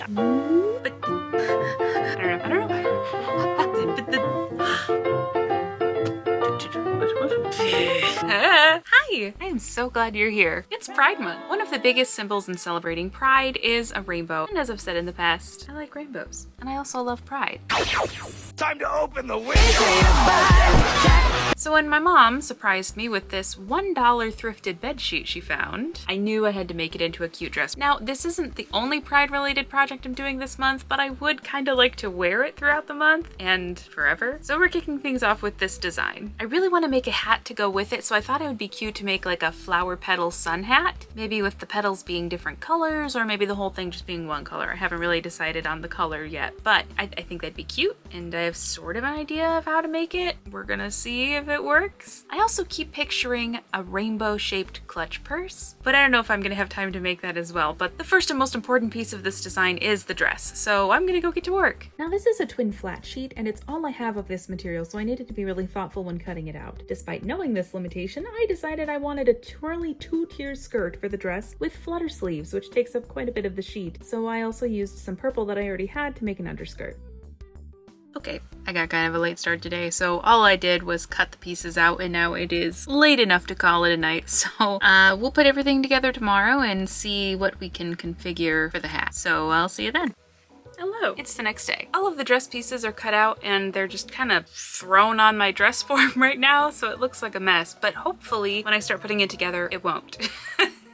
But I don't know. But Hi! I am so glad you're here. It's Pride Month. One of the biggest symbols in celebrating Pride is a rainbow. And as I've said in the past, I like rainbows. And I also love Pride. Time to open the window! So when my mom surprised me with this $1 thrifted bedsheet she found, I knew I had to make it into a cute dress. Now, this isn't the only Pride-related project I'm doing this month, but I would kind of like to wear it throughout the month and forever. So we're kicking things off with this design. I really want to make a hat to go with it, so I thought it would be cute to make like a flower petal sun hat, maybe with the petals being different colors, or maybe the whole thing just being one color. I haven't really decided on the color yet, but I think that'd be cute, and I have sort of an idea of how to make it. We're gonna see if it works. I also keep picturing a rainbow-shaped clutch purse, but I don't know if I'm gonna have time to make that as well. But the first and most important piece of this design is the dress, so I'm gonna go get to work. Now this is a twin flat sheet, and it's all I have of this material, so I needed to be really thoughtful when cutting it out. Despite knowing this limitation, I decided I wanted a twirly two-tier skirt for the dress with flutter sleeves, which takes up quite a bit of the sheet, so I also used some purple that I already had to make an underskirt. Okay, I got kind of a late start today, so all I did was cut the pieces out, and now it is late enough to call it a night. So we'll put everything together tomorrow and see what we can configure for the hat. So I'll see you then. Hello. It's the next day. All of the dress pieces are cut out and they're just kind of thrown on my dress form right now, so it looks like a mess, but hopefully when I start putting it together, it won't.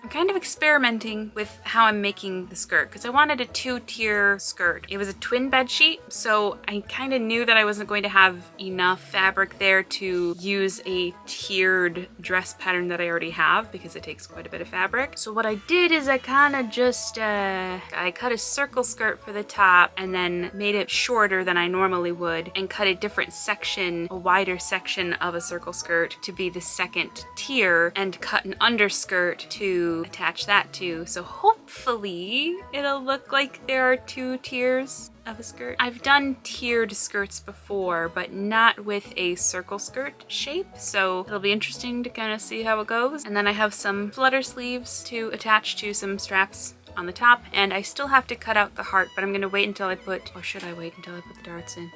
I'm kind of experimenting with how I'm making the skirt because I wanted a two-tier skirt. It was a twin bed sheet, so I kind of knew that I wasn't going to have enough fabric there to use a tiered dress pattern that I already have because it takes quite a bit of fabric. So what I did is I kind of just, I cut a circle skirt for the top and then made it shorter than I normally would and cut a different section, a wider section of a circle skirt to be the second tier and cut an underskirt to attach that to, so hopefully it'll look like there are two tiers of a skirt. I've done tiered skirts before, but not with a circle skirt shape, so it'll be interesting to kind of see how it goes. And then I have some flutter sleeves to attach to some straps on the top, and I still have to cut out the heart, but I'm gonna wait until I put, or should I wait until I put the darts in?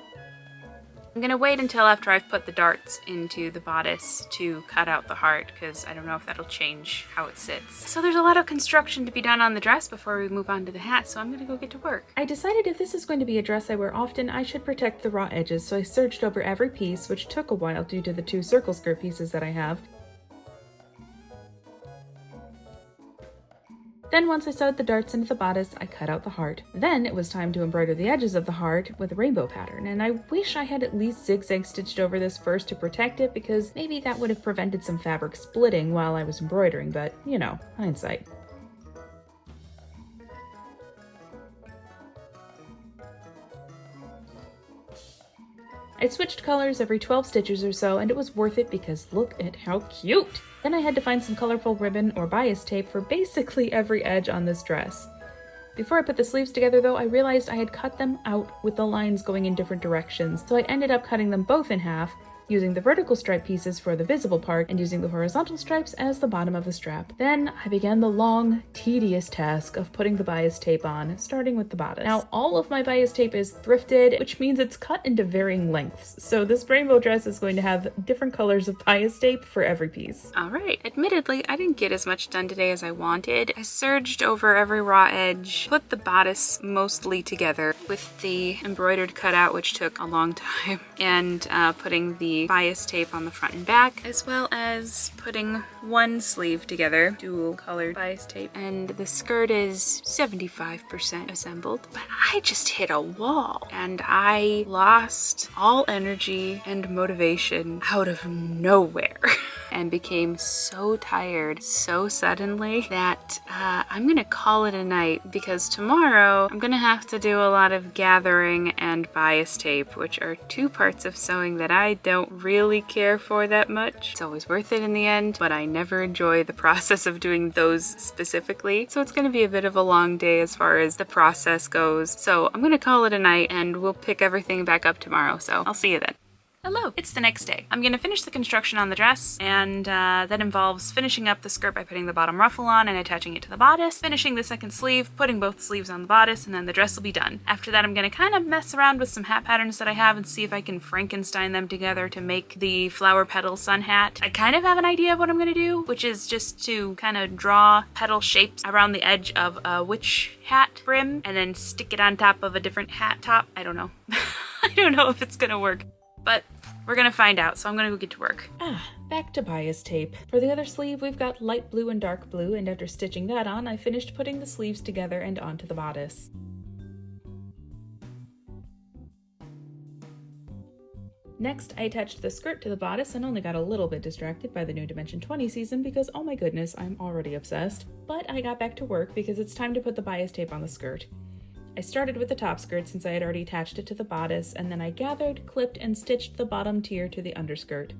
I'm gonna wait until after I've put the darts into the bodice to cut out the heart because I don't know if that'll change how it sits. So there's a lot of construction to be done on the dress before we move on to the hat, so I'm gonna go get to work. I decided if this is going to be a dress I wear often, I should protect the raw edges, so I searched over every piece, which took a while due to the two circle skirt pieces that I have. Then once I sewed the darts into the bodice, I cut out the heart. Then it was time to embroider the edges of the heart with a rainbow pattern, and I wish I had at least zigzag stitched over this first to protect it because maybe that would have prevented some fabric splitting while I was embroidering, but you know, hindsight. I switched colors every 12 stitches or so, and it was worth it because look at how cute! Then I had to find some colorful ribbon or bias tape for basically every edge on this dress. Before I put the sleeves together though, I realized I had cut them out with the lines going in different directions, so I ended up cutting them both in half, using the vertical stripe pieces for the visible part and using the horizontal stripes as the bottom of the strap. Then I began the long, tedious task of putting the bias tape on, starting with the bodice. Now, all of my bias tape is thrifted, which means it's cut into varying lengths. So this rainbow dress is going to have different colors of bias tape for every piece. All right, admittedly, I didn't get as much done today as I wanted. I serged over every raw edge, put the bodice mostly together with the embroidered cutout, which took a long time, and putting the bias tape on the front and back, as well as putting one sleeve together, dual colored bias tape, and the skirt is 75% assembled. But I just hit a wall and I lost all energy and motivation out of nowhere and became so tired so suddenly that I'm gonna call it a night because tomorrow I'm gonna have to do a lot of gathering and bias tape, which are two parts of sewing that I don't really care for that much. It's always worth it in the end, but I never enjoy the process of doing those specifically. So it's gonna be a bit of a long day as far as the process goes. So I'm gonna call it a night and we'll pick everything back up tomorrow. So I'll see you then. Hello, it's the next day. I'm gonna finish the construction on the dress, and that involves finishing up the skirt by putting the bottom ruffle on and attaching it to the bodice, finishing the second sleeve, putting both sleeves on the bodice, and then the dress will be done. After that, I'm gonna kind of mess around with some hat patterns that I have and see if I can Frankenstein them together to make the flower petal sun hat. I kind of have an idea of what I'm gonna do, which is just to kind of draw petal shapes around the edge of a witch hat brim and then stick it on top of a different hat top. I don't know. I don't know if it's gonna work, but we're gonna find out, so I'm gonna go get to work. Back to bias tape. For the other sleeve, we've got light blue and dark blue, and after stitching that on, I finished putting the sleeves together and onto the bodice. Next, I attached the skirt to the bodice and only got a little bit distracted by the new Dimension 20 season because, oh my goodness, I'm already obsessed. But I got back to work because it's time to put the bias tape on the skirt. I started with the top skirt since I had already attached it to the bodice, and then I gathered, clipped, and stitched the bottom tier to the underskirt.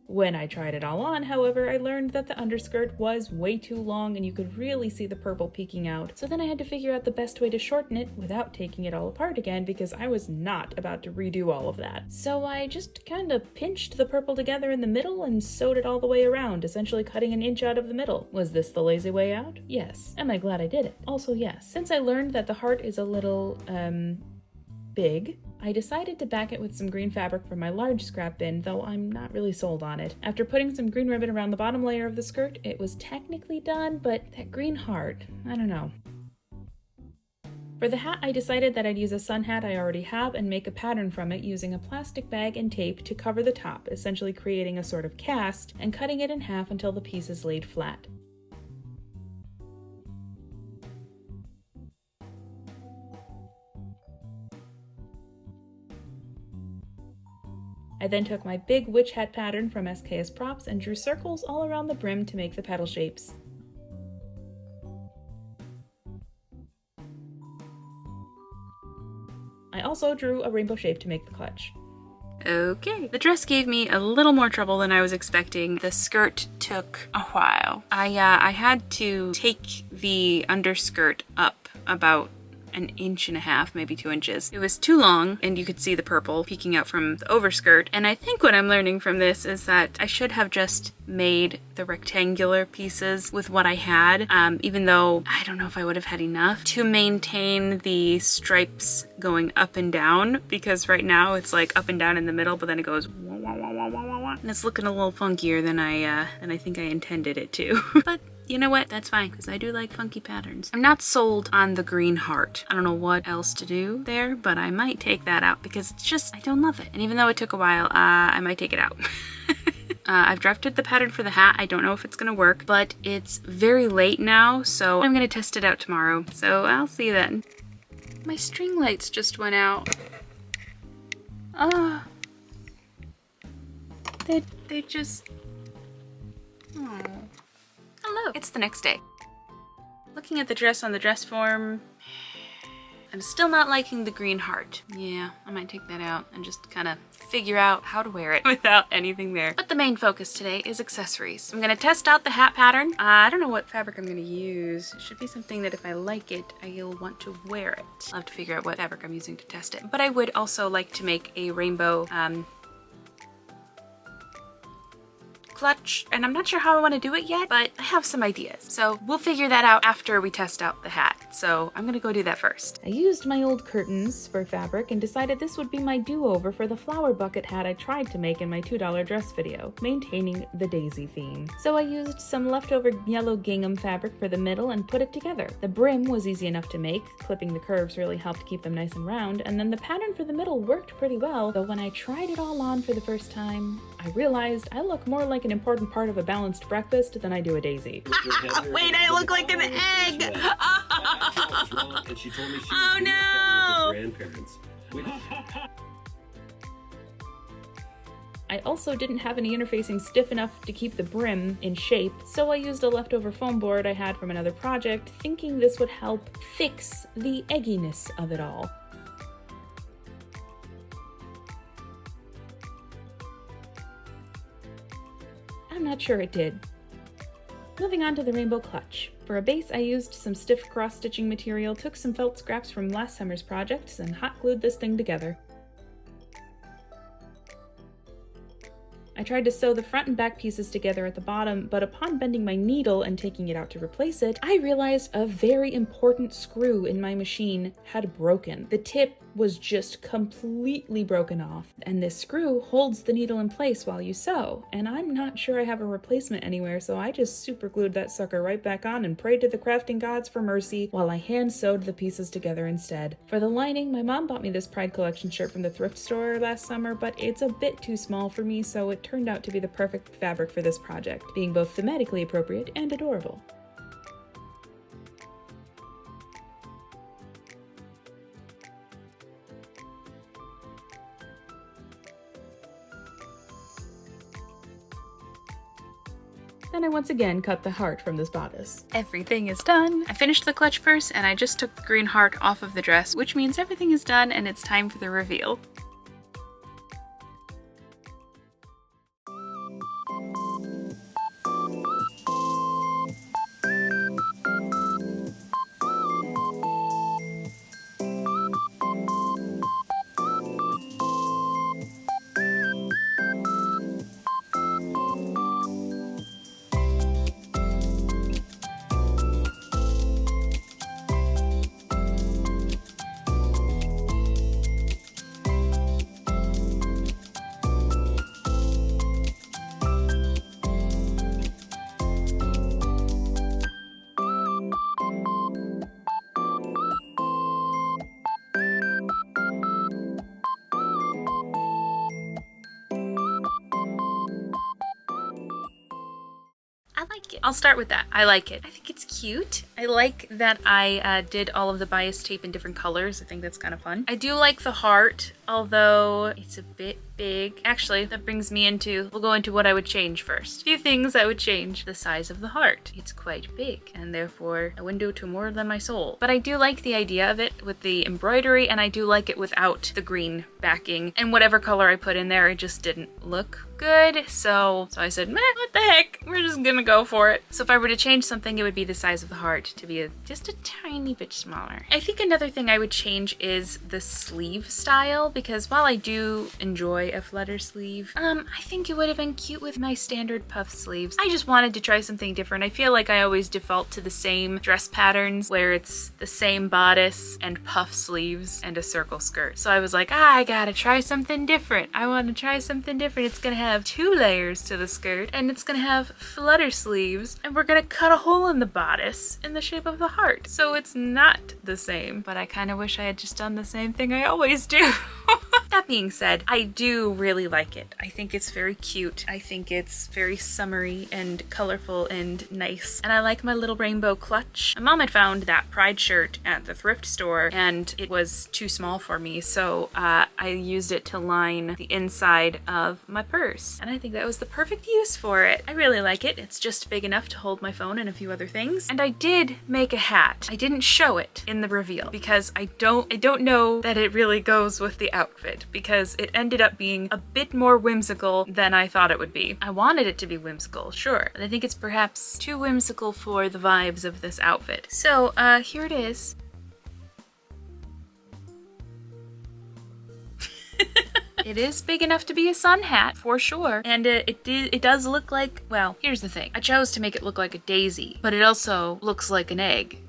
When I tried it all on, however, I learned that the underskirt was way too long and you could really see the purple peeking out. So then I had to figure out the best way to shorten it without taking it all apart again because I was not about to redo all of that. So I just kind of pinched the purple together in the middle and sewed it all the way around, essentially cutting an inch out of the middle. Was this the lazy way out? Yes. Am I glad I did it? Also yes. Since I learned that the heart is a little, big, I decided to back it with some green fabric from my large scrap bin, though I'm not really sold on it. After putting some green ribbon around the bottom layer of the skirt, it was technically done, but that green heart, I don't know. For the hat, I decided that I'd use a sun hat I already have and make a pattern from it using a plastic bag and tape to cover the top, essentially creating a sort of cast and cutting it in half until the piece is laid flat. I then took my big witch hat pattern from SKS Props and drew circles all around the brim to make the petal shapes. I also drew a rainbow shape to make the clutch. Okay. The dress gave me a little more trouble than I was expecting. The skirt took a while. I had to take the underskirt up about an inch and a half, maybe 2 inches. It was too long and you could see the purple peeking out from the overskirt. And I think what I'm learning from this is that I should have just made the rectangular pieces with what I had, even though I don't know if I would have had enough to maintain the stripes going up and down, because right now it's like up and down in the middle, but then it goes wah, wah, wah, wah, wah, wah, wah. And it's looking a little funkier than I think I intended it to. But you know what? That's fine, because I do like funky patterns. I'm not sold on the green heart. I don't know what else to do there, but I might take that out because it's just, I don't love it. And even though it took a while, I might take it out. I've drafted the pattern for the hat. I don't know if it's gonna work, but it's very late now, so I'm gonna test it out tomorrow. So I'll see you then. My string lights just went out. They just... Oh. Hello, it's the next day. Looking at the dress on the dress form, I'm still not liking the green heart. Yeah, I might take that out and just kind of figure out how to wear it without anything there. But the main focus today is accessories. I'm gonna test out the hat pattern. I don't know what fabric I'm gonna use. It should be something that if I like it, I'll want to wear it. I'll have to figure out what fabric I'm using to test it. But I would also like to make a rainbow clutch, and I'm not sure how I want to do it yet, but I have some ideas. So we'll figure that out after we test out the hat. So I'm gonna go do that first. I used my old curtains for fabric and decided this would be my do-over for the flower bucket hat I tried to make in my $2 dress video, maintaining the daisy theme. So I used some leftover yellow gingham fabric for the middle and put it together. The brim was easy enough to make, clipping the curves really helped keep them nice and round, and then the pattern for the middle worked pretty well, though when I tried it all on for the first time, I realized I look more like an important part of a balanced breakfast than I do a daisy. Wait, I look like an egg! Oh no! I also didn't have any interfacing stiff enough to keep the brim in shape, so I used a leftover foam board I had from another project, thinking this would help fix the egginess of it all. I'm not sure it did. Moving on to the rainbow clutch. For a base, I used some stiff cross-stitching material, took some felt scraps from last summer's projects, and hot glued this thing together. I tried to sew the front and back pieces together at the bottom, but upon bending my needle and taking it out to replace it, I realized a very important screw in my machine had broken. The tip was just completely broken off, and this screw holds the needle in place while you sew, and I'm not sure I have a replacement anywhere, so I just super glued that sucker right back on and prayed to the crafting gods for mercy while I hand sewed the pieces together instead. For the lining, my mom bought me this Pride Collection shirt from the thrift store last summer, but it's a bit too small for me, so it turned out to be the perfect fabric for this project, being both thematically appropriate and adorable. Then I once again cut the heart from this bodice. Everything is done. I finished the clutch purse and I just took the green heart off of the dress, which means everything is done and it's time for the reveal. I like it. I'll start with that. I like it. I think it's cute. I like that I did all of the bias tape in different colors. I think that's kind of fun. I do like the heart, although it's a bit big. Actually, that brings me into, we'll go into what I would change first. A few things I would change. The size of the heart. It's quite big, and therefore a window to more than my soul. But I do like the idea of it with the embroidery, and I do like it without the green backing. And whatever color I put in there, it just didn't look good. So I said, meh, what the heck? We're just gonna go for it. So if I were to change something, it would be the size of the heart to be just a tiny bit smaller. I think another thing I would change is the sleeve style, because while I do enjoy a flutter sleeve, I think it would have been cute with my standard puff sleeves. I just wanted to try something different. I feel like I always default to the same dress patterns where it's the same bodice and puff sleeves and a circle skirt. So I was like, I gotta try something different. I want to try something different. It's gonna have 2 layers to the skirt, and it's gonna have flutter sleeves, and we're gonna cut a hole in the bodice in the shape of the heart. So it's not the same, but I kind of wish I had just done the same thing I always do. That being said, I do really like it. I think it's very cute. I think it's very summery and colorful and nice. And I like my little rainbow clutch. My mom had found that Pride shirt at the thrift store and it was too small for me, so I used it to line the inside of my purse. And I think that was the perfect use for it. I really like it. It's just big enough to hold my phone and a few other things. And I did make a hat. I didn't show it in the reveal because I don't know that it really goes with the outfit, because it ended up being a bit more whimsical than I thought it would be. I wanted it to be whimsical, sure, but I think it's perhaps too whimsical for the vibes of this outfit. So here it is. It is big enough to be a sun hat, for sure. And it does look like, well, here's the thing. I chose to make it look like a daisy, but it also looks like an egg.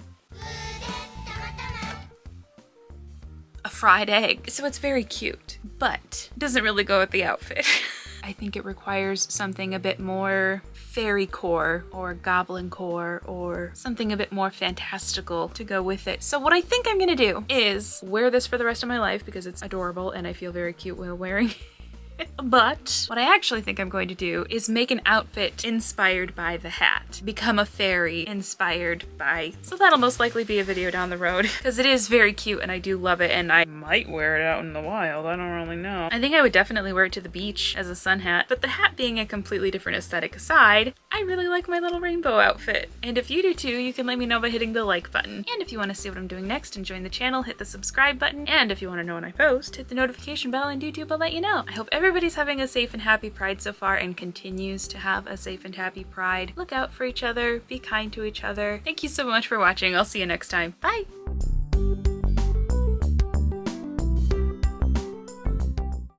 A fried egg. So it's very cute, but it doesn't really go with the outfit. I think it requires something a bit more fairy core or goblin core or something a bit more fantastical to go with it. So what I think I'm gonna do is wear this for the rest of my life because it's adorable and I feel very cute while wearing it. But what I actually think I'm going to do is make an outfit inspired by the hat. Become a fairy inspired by... So that'll most likely be a video down the road because it is very cute and I do love it, and I might wear it out in the wild. I don't really know. I think I would definitely wear it to the beach as a sun hat, but the hat being a completely different aesthetic aside, I really like my little rainbow outfit. And if you do too, you can let me know by hitting the like button. And if you want to see what I'm doing next and join the channel, hit the subscribe button. And if you want to know when I post, hit the notification bell and YouTube will let you know. I hope everybody's having a safe and happy Pride so far and continues to have a safe and happy Pride. Look out for each other, be kind to each other. Thank you so much for watching. I'll see you next time. Bye!